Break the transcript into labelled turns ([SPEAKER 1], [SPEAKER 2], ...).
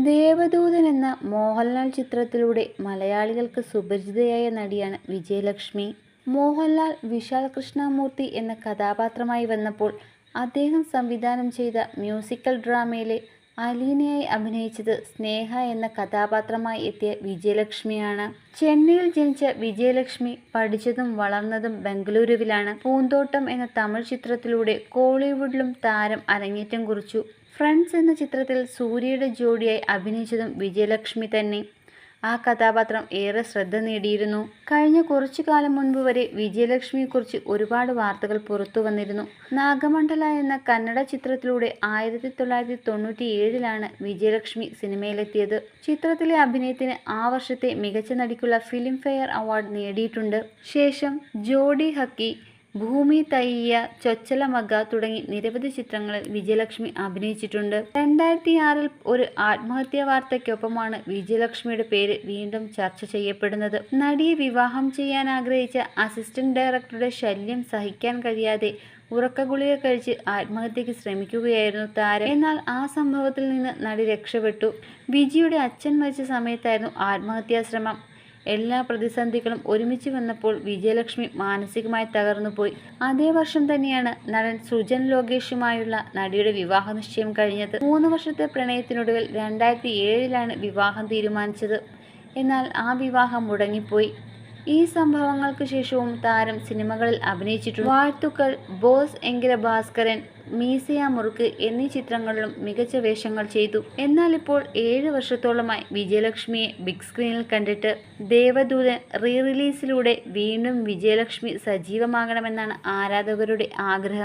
[SPEAKER 1] ദേവദൂതൻ എന്ന മോഹൻലാൽ ചിത്രത്തിലൂടെ മലയാളികൾക്ക് സുപരിചിതയായ നടിയാണ് വിജയലക്ഷ്മി. മോഹൻലാൽ വിശാൽ കൃഷ്ണമൂർത്തി എന്ന കഥാപാത്രമായി വന്നപ്പോൾ അദ്ദേഹം സംവിധാനം ചെയ്ത മ്യൂസിക്കൽ ഡ്രാമയിലെ അലീനയായി അഭിനയിച്ചത് സ്നേഹ എന്ന കഥാപാത്രമായി എത്തിയ വിജയലക്ഷ്മിയാണ്. ചെന്നൈയിൽ ജനിച്ച വിജയലക്ഷ്മി പഠിച്ചതും വളർന്നതും ബംഗളൂരുവിലാണ്. പൂന്തോട്ടം എന്ന തമിഴ് ചിത്രത്തിലൂടെ കോളിവുഡിലും താരം അരങ്ങേറ്റം കുറിച്ചു. ഫ്രണ്ട്സ് എന്ന ചിത്രത്തിൽ സൂര്യയുടെ ജോഡിയായി അഭിനയിച്ചതും വിജയലക്ഷ്മി തന്നെ. ആ കഥാപാത്രം ഏറെ ശ്രദ്ധ നേടിയിരുന്നു. കഴിഞ്ഞ കുറച്ചു കാലം മുൻപ് വരെ വിജയലക്ഷ്മിയെക്കുറിച്ച് ഒരുപാട് വാർത്തകൾ പുറത്തു വന്നിരുന്നു. നാഗമണ്ഡല എന്ന കന്നഡ ചിത്രത്തിലൂടെ 1997 വിജയലക്ഷ്മി സിനിമയിലെത്തിയത്. ചിത്രത്തിലെ അഭിനയത്തിന് ആ വർഷത്തെ മികച്ച നടിക്കുള്ള ഫിലിം ഫെയർ അവാർഡ് നേടിയിട്ടുണ്ട്. ശേഷം ജോഡി ഹക്കി, ഭൂമി തയ്യ, ചൊച്ചല മഗ തുടങ്ങി നിരവധി ചിത്രങ്ങളിൽ വിജയലക്ഷ്മി അഭിനയിച്ചിട്ടുണ്ട്. 2006 ഒരു ആത്മഹത്യാ വാർത്തയ്ക്കൊപ്പമാണ് വിജയലക്ഷ്മിയുടെ പേര് വീണ്ടും ചർച്ച ചെയ്യപ്പെടുന്നത്. നടിയെ വിവാഹം ചെയ്യാൻ ആഗ്രഹിച്ച അസിസ്റ്റന്റ് ഡയറക്ടറുടെ ശല്യം സഹിക്കാൻ കഴിയാതെ ഉറക്കഗുളിക കഴിച്ച് ആത്മഹത്യയ്ക്ക് ശ്രമിക്കുകയായിരുന്നു താരം. എന്നാൽ ആ സംഭവത്തിൽ നിന്ന് നടി രക്ഷപ്പെട്ടു. വിജിയുടെ അച്ഛൻ മരിച്ച സമയത്തായിരുന്നു ആത്മഹത്യാശ്രമം. എല്ലാ പ്രതിസന്ധികളും ഒരുമിച്ച് വന്നപ്പോൾ വിജയലക്ഷ്മി മാനസികമായി തകർന്നുപോയി. അതേ വർഷം തന്നെയാണ് നടൻ സുജൻ ലോകേഷുമായുള്ള നടിയുടെ വിവാഹ നിശ്ചയം കഴിഞ്ഞത്. 3 വർഷത്തെ പ്രണയത്തിനൊടുവിൽ 2007 വിവാഹം തീരുമാനിച്ചത്. എന്നാൽ ആ വിവാഹം മുടങ്ങിപ്പോയി. ഈ സംഭവങ്ങൾക്ക് ശേഷവും താരം സിനിമകളിൽ അഭിനയിച്ചിട്ടുണ്ട്. വാഴ്ത്തുക്കൾ, ബോസ് എങ്കിര ഭാസ്കരൻ, മീസയാ മുറുക്ക് എന്നീ ചിത്രങ്ങളിലും മികച്ച വേഷങ്ങൾ ചെയ്തു. എന്നാൽ ഇപ്പോൾ 7 വർഷത്തോളമായി വിജയലക്ഷ്മിയെ ബിഗ് സ്ക്രീനിൽ കണ്ടിട്ട്. ദേവദൂതൻ റീ റിലീസിലൂടെ വീണ്ടും വിജയലക്ഷ്മി സജീവമാകണമെന്നാണ് ആരാധകരുടെ ആഗ്രഹം.